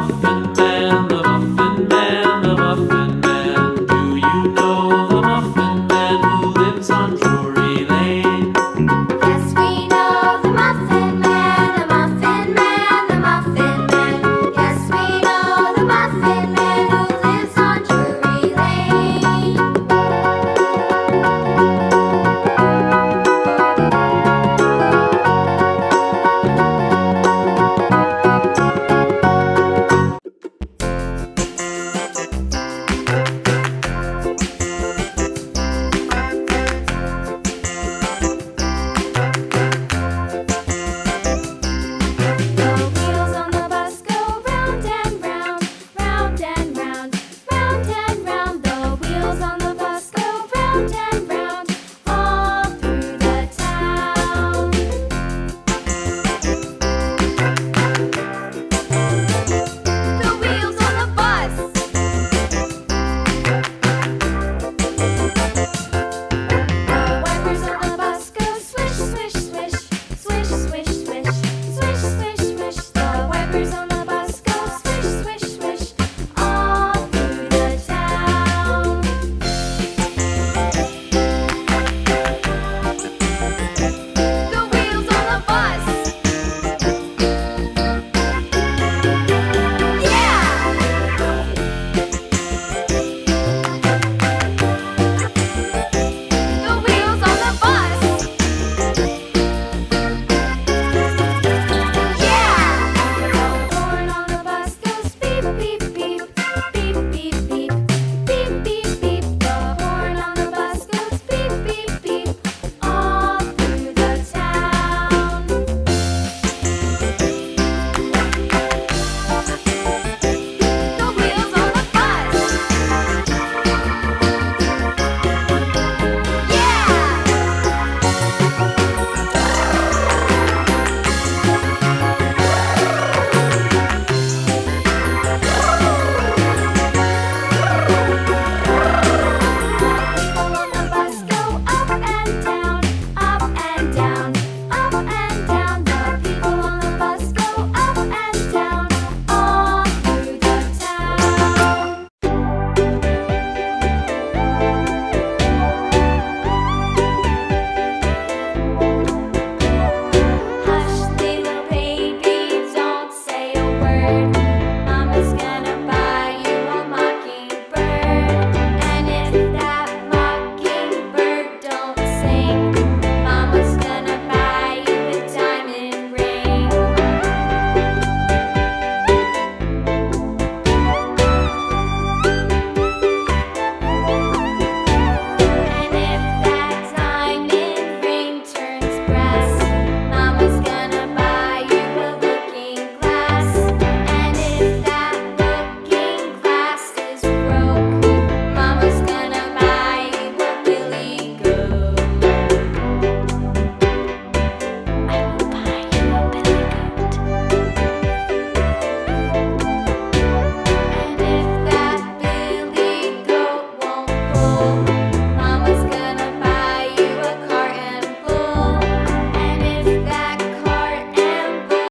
Muffin Man, the Muffin Man, the Muffin Man. Do you know the Muffin Man who lives on Drury Lane? Yes, we know the Muffin Man, the Muffin Man, the Muffin Man. Yes, we know the Muffin Man who lives on Drury Lane. The wheels on the bus go round and round, round and round, round and round. The wheels on the bus go round and round, all through the town. The wheels on the bus. The wipers on the bus go swish, swish, swish, swish, swish, swish, swish, swish, swish. The wipers on the bus go swish, swish, swish, all through the town. The wheels on the bus. Yeah! The wheels on the bus. Yeah! The horn on the bus goes beep, beep, beep, beep, beep, beep, beep, beep, beep. The horn on the bus goes beep, beep, beep, all through the town. The wheels on the bus. People on the bus go up and down, up and down, up and down. The people on the bus go up and down, all through the town. Hush, little baby, don't say a word.